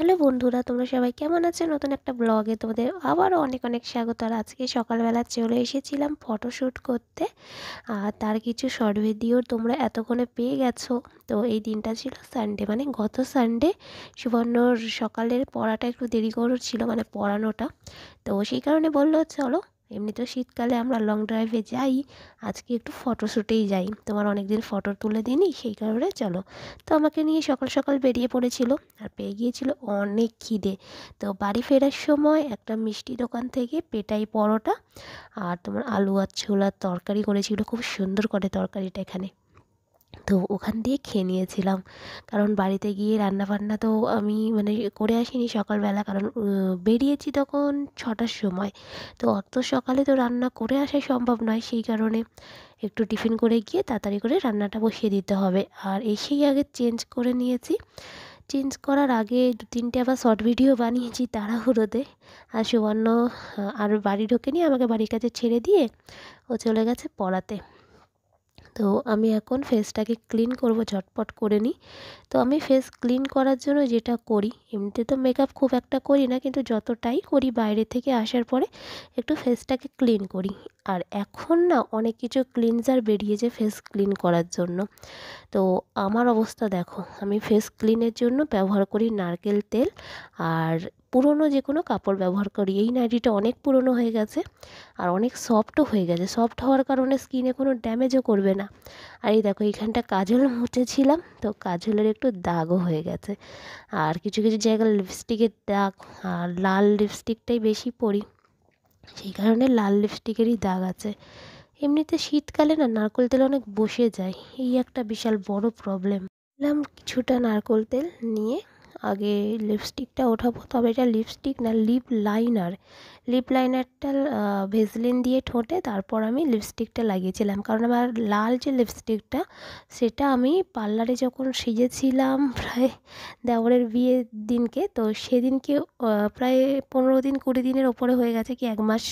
Hello বন্ধুরা, তোমরা সবাই কেমন আছো? নতুন একটা ব্লগে তোমাদের আবারও অনেক অনেক স্বাগত। আর আজকে সকালবেলা চলে এসেছিলাম ফটোশ্যুট করতে, আর তার কিছু শর্ট ভিডিও তোমরা এতক্ষণে পেয়ে গেছো। তো এই দিনটা ছিল সানডে, মানে গত সানডে সুবর্ণর সকালের পড়াটা একটু দেরি ছিল, মানে পড়ানোটা। তো সেই কারণে বললো চলো, এমনি তো শীতকালে আমরা লং ড্রাইভে যাই, আজকে একটু ফটোশ্যুটেই যাই, তোমার অনেক দিন ফটো তুলে দিইনি, সেই কারণে চলো। তো আমাকে নিয়ে সকাল সকাল বেরিয়ে পড়েছিল, আর পেয়ে গিয়েছিল অনেক খিদে। তো বাড়ি ফেরার সময় একটা মিষ্টি দোকান থেকে পেটাই পরোটা আর তোমার আলু আর ছোলার তরকারি করেছিল, খুব সুন্দর করে তরকারিটা এখানে। তো ওখান দিয়ে খেয়ে নিয়েছিলাম, কারণ বাড়িতে গিয়ে রান্নাবান্না তো আমি মানে করে আসিনি সকালবেলা, কারণ বেরিয়েছি তখন 6টার সময়। তো অত সকালে তো রান্না করে আসা সম্ভব নয়, সেই কারণে একটু টিফিন করে গিয়ে তাড়াতাড়ি করে রান্নাটা বসিয়ে দিতে হবে। আর এসেই আগে চেঞ্জ করে নিয়েছি, চেঞ্জ করার আগে 2-3টে আবার শর্ট ভিডিও বানিয়েছি তাড়াহুড়োতে। আর সুবর্ণ আর বাড়ি ঢোকেনি, আমাকে বাড়ির কাছে ছেড়ে দিয়ে ও চলে গেছে পড়াতে। তো আমি এখন ফেসটাকে ক্লিন করব, ঝটপট করে নিই। তো আমি ফেস ক্লিন করার জন্য যেটা করি, এমনিতে তো মেকআপ খুব একটা করি না, কিন্তু যতটাই করি বাইরে থেকে আসার পরে একটু ফেসটাকে ক্লিন করি। আর এখন না অনেক কিছু ক্লিনজার বেরিয়েছে ফেস ক্লিন করার জন্য। তো আমার অবস্থা দেখো, আমি ফেস ক্লিনের জন্য ব্যবহার করি নারকেল তেল আর পুরনো যে কোনো কাপড় ব্যবহার করি। এই নাইটিটা অনেক পুরনো হয়ে গেছে আর অনেক সফটও হয়ে গেছে, সফট হওয়ার কারণে স্কিনে কোনো ড্যামেজও করবে না। আর এই দেখো, এইখানটা কাজল মুছেছিলাম, তো কাজলের একটু দাগও হয়ে গেছে। আর কিছু কিছু জায়গায় লিপস্টিকের দাগ, আর লাল লিপস্টিকটাই বেশি পরি, সেই কারণে লাল লিপস্টিকেরই দাগ আছে। এমনিতে শীতকালে না নারকেল তেল অনেক বসে যায়, এই একটা বিশাল বড় প্রবলেম। নিলাম কিছুটা নারকেল তেল নিয়ে আগে লিপস্টিকটা ওঠাবো, তবে এটা লিপস্টিক না, লিপ লাইনার। লিপ লাইনারটা ভেসলিন দিয়ে ঠোঁটে, তারপর আমি লিপস্টিকটা লাগিয়েছিলাম, কারণ আমার লাল যে লিপস্টিকটা সেটা আমি পার্লারে যখন সেজেছিলাম প্রায় দেওরের বিয়ের দিনকে, তো সেদিনকে প্রায় 15 দিন 20 দিনের ওপরে হয়ে গেছে, কি 1 মাস।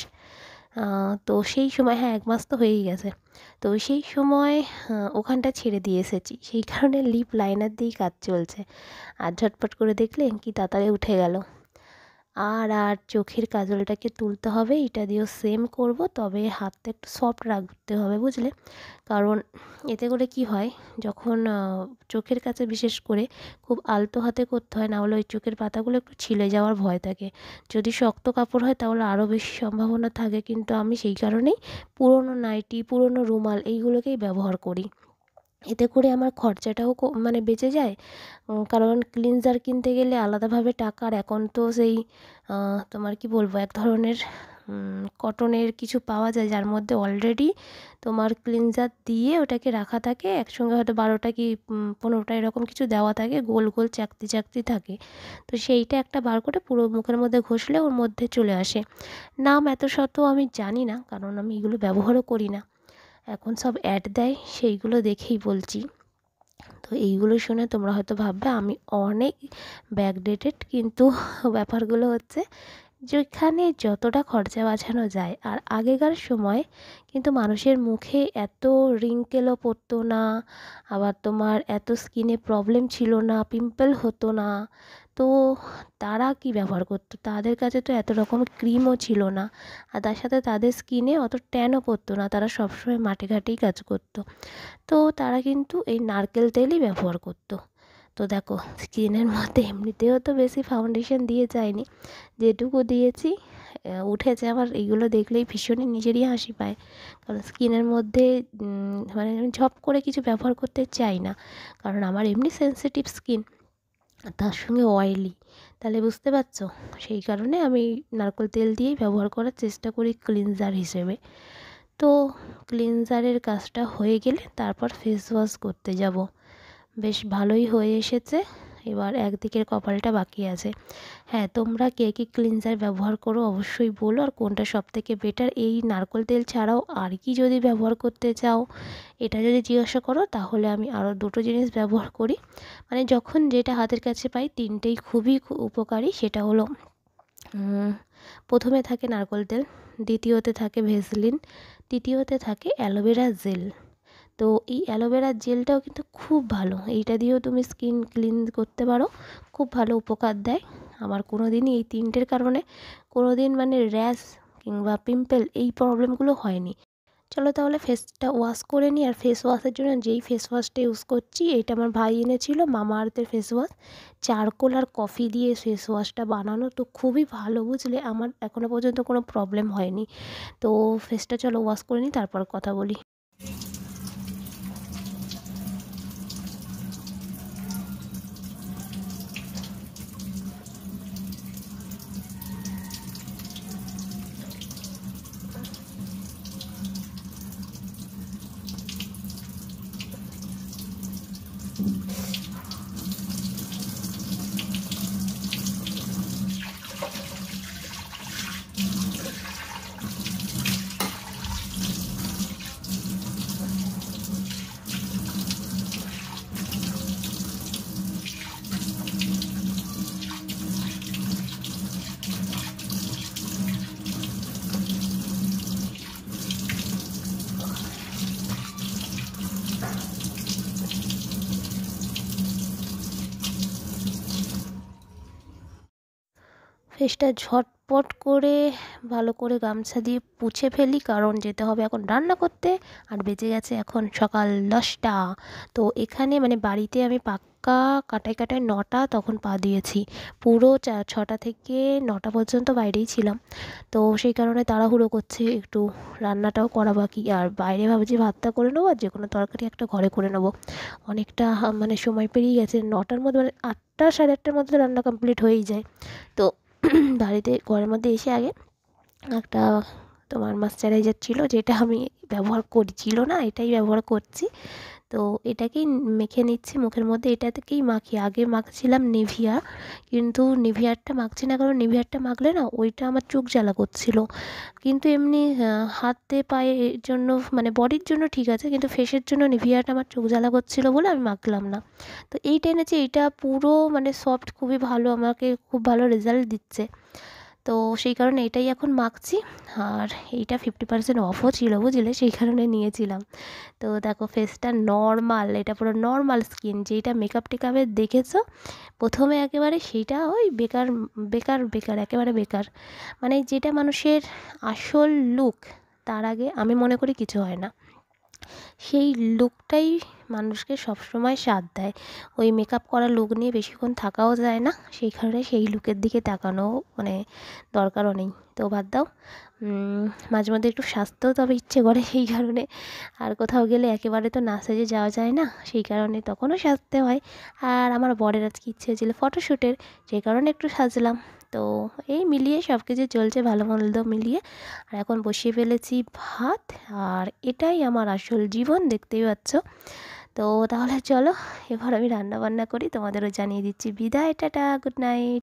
তো সেই সময়, হ্যাঁ 1 মাস তো হয়েই গেছে। তো সেই সময় ওখানটা ছেড়ে দিয়ে এসেছি, সেই কারণে লিপ লাইনার দিয়েই কাজ চলছে। আর ঝটপট করে দেখলে কি তাড়াতাড়ি উঠে গেল। আর চোখের কাজলটাকে তুলতে হবে, এটা দিয়েও সেম করব, তবে হাতটা একটু সফট রাখতে হবে, বুঝলে। কারণ এতে করে কি হয়, যখন চোখের কাছে বিশেষ করে খুব আলতো হাতে করতে হয়, না হলে ওই চোখের পাতাগুলো একটু ছিলে যাওয়ার ভয় থাকে। যদি শক্ত কাপড় হয় তাহলে আরও বেশি সম্ভাবনা থাকে, কিন্তু আমি সেই কারণেই পুরনো নাইটি, পুরনো রুমাল এইগুলোকেই ব্যবহার করি। এতে করে আমার খরচাটাও মানে বেঁচে যায়, কারণ ক্লিনজার কিনতে গেলে আলাদাভাবে টাকা। আর এখন তো সেই তোমার কি বলবো, এক ধরনের কটনের কিছু পাওয়া যায়, যার মধ্যে অলরেডি তোমার ক্লিনজার দিয়ে ওটাকে রাখা থাকে একসঙ্গে, হয়তো 12টা কি 15টা এরকম কিছু দেওয়া থাকে, গোল গোল চাকতি চাকতি থাকে। তো সেইটা একটা বার করে পুরো মুখের মধ্যে ঘষলে ওর মধ্যে চলে আসে। নাম এত শত আমি জানি না, কারণ আমি এগুলো ব্যবহারও করি না, এখন সব অ্যাড দেয় সেইগুলো দেখেই বলছি। তো এইগুলো শুনে তোমরা হয়তো ভাববে আমি অনেক ব্যাকডেটেড, কিন্তু ব্যাপারগুলো হচ্ছে যেখানে যতটা খরচা বাঁচানো যায়। আর আগেকার সময় কিন্তু মানুষের মুখে এত রিঙ্কেলও পড়তো না, আবার তোমার এত স্কিনে প্রবলেম ছিল না, পিম্পল হতো না। তো তারা কি ব্যবহার করতো, তাদের কাছে তো এত রকম ক্রিমও ছিল না, আর তার সাথে তাদের স্কিনে অত ট্যানও পড়তো না, তারা সবসময় মাঠে ঘাটেই কাজ করতো। তো তারা কিন্তু এই নারকেল তেলই ব্যবহার করতো। তো দেখো, স্কিনের মধ্যে এমনিতেও তো বেশি ফাউন্ডেশন দিয়ে যায়নি, যেটুকু দিয়েছি উঠেছে। আমার এইগুলো দেখলেই ভীষণই নিজেরই হাসি পায়, কারণ স্কিনের মধ্যে মানে আমি ঝপ করে কিছু ব্যবহার করতে চাই না, কারণ আমার এমনি সেনসিটিভ স্কিন, আর তার সঙ্গে অয়েলি, তাহলে বুঝতে পারছো। সেই কারণে আমি নারকেল তেল দিয়েই ব্যবহার করার চেষ্টা করি ক্লিনজার হিসেবে। তো ক্লিনজারের কাজটা হয়ে গেলে তারপর ফেস ওয়াশ করতে যাব। বেশ ভালোই হয়ে এসেছে, এবার একদিকের কপালটা বাকি আছে। হ্যাঁ, তোমরা কে কী ক্লিনজার ব্যবহার করো অবশ্যই বলো, আর কোনটা সবথেকে বেটার, এই নারকেল তেল ছাড়াও আর কি যদি ব্যবহার করতে চাও এটা যদি জিজ্ঞাসা করো, তাহলে আমি আরও দুটো জিনিস ব্যবহার করি, মানে যখন যেটা হাতের কাছে পাই তিনটেই খুবই উপকারী। সেটা হলো প্রথমে থাকে নারকেল তেল, দ্বিতীয়তে থাকে ভেসলিন, তৃতীয়তে থাকে অ্যালোভেরা জেল। তো এই অ্যালোভেরা জেলটাও কিন্তু খুব ভালো, এইটা দিয়েও তুমি স্কিন ক্লিন করতে পারো, খুব ভালো উপকার দেয়। আমার কোনো দিনই এই তিনটের কারণে কোনো দিন মানে র্যাশ কিংবা পিম্পল এই প্রবলেমগুলো হয়নি। চলো তাহলে ফেসটা ওয়াশ করে নিই। আর ফেস ওয়াশের জন্য যেই ফেস ওয়াশটা ইউজ করছি, এটা আমার ভাই এনেছিল, মামা আর্থের ফেস ওয়াশ। চারকোল আর কফি দিয়ে ফেস ওয়াশটা বানানো, তো খুবই ভালো, বুঝলে? আমার এখনও পর্যন্ত কোনো প্রবলেম হয়নি। তো ফেসটা চলো ওয়াশ করে নিই, তারপর কথা বলি। ফেসটা ঝটপট করে ভালো করে গামছা দিয়ে পুছে ফেলি, কারণ যেতে হবে এখন রান্না করতে। আর বেজে গেছে এখন সকাল 10টা। তো এখানে মানে বাড়িতে আমি পাক্কা কাটায় কাটায় 9টা তখন পা দিয়েছি। পুরো 6টা থেকে 9টা পর্যন্ত বাইরেই ছিলাম। তো সেই কারণে তাড়াহুড়ো করছে, একটু রান্নাটাও করা বাকি। আর বাইরে ভাবছি ভাতটা করে নেবো, আর যে কোনো তরকারি একটা ঘরে করে নেবো। অনেকটা মানে সময় পেরিয়ে গেছে 9টার মধ্যে, মানে 8টা 8:30টার মধ্যে রান্না কমপ্লিট হয়েই যায়। তো বাড়িতে ঘরের মধ্যে এসে আগে একটা তোমার ময়েশ্চারাইজার ছিল, যেটা আমি ব্যবহার ছিল না, এটাই ব্যবহার করছি। তো এটাকেই মেখে নিচ্ছি মুখের মধ্যে। এটা থেকেই মাখি, আগে মাখছিলাম নিভিয়া, কিন্তু নিভিয়ারটা মাখছি না, কারণ নিভিয়ারটা মাখলে না ওইটা আমার চোখ জ্বালা করছিল। কিন্তু এমনি হাতে পায়ের জন্য মানে বডির জন্য ঠিক আছে, কিন্তু ফেসের জন্য নিভিয়াটা আমার চোখ জ্বালা করছিলো বলে আমি মাখলাম না। তো এইটা এনেছি, এইটা পুরো মানে সফট, খুবই ভালো, আমাকে খুব ভালো রেজাল্ট দিচ্ছে। তো সেই কারণে এটাই এখন মাখছি। আর এইটা 50% অফও ছিল, বুঝলে? সেই কারণে নিয়েছিলাম। তো দেখো ফেসটা নর্মাল, এটা পুরো নর্মাল স্কিন। যেটা মেকআপ টেকআপের দেখেছো প্রথমে একেবারে, সেইটা ওই বেকার বেকার বেকার, একেবারে বেকার। মানে যেটা মানুষের আসল লুক, তার আগে আমি মনে করি কিছু হয় না। সেই লুকটাই মানুষকে সবসময় স্বাদ দেয়। ওই মেকআপ করা লুক নিয়ে বেশিক্ষণ থাকাও যায় না, সেই কারণে সেই লুকের দিকে তাকানো মানে দরকারও নেই। তো বাদ দাও। মাঝে মধ্যে একটু সাজতেও তবে ইচ্ছে করে, সেই কারণে। আর কোথাও গেলে একেবারে তো না সেজে যাওয়া যায় না, সেই কারণে তখনও সাজতে হয়। আর আমার বরের আজকে ইচ্ছে হয়েছিল ফটোশ্যুটের, সেই কারণে একটু সাজলাম। তো এই মিলিয়ে সব কিছু চলছে, ভালো মন্দ মিলিয়ে। আর এখন বসিয়ে ফেলেছি ভাত। আর এটাই আমার আসল জীবন, দেখতেই পাচ্ছ। তো তাহলে চলো এবার আমি রান্না বান্না করি, তোমাদেরও জানিয়ে দিচ্ছি। বিদায়, টাটা, গুড নাইট।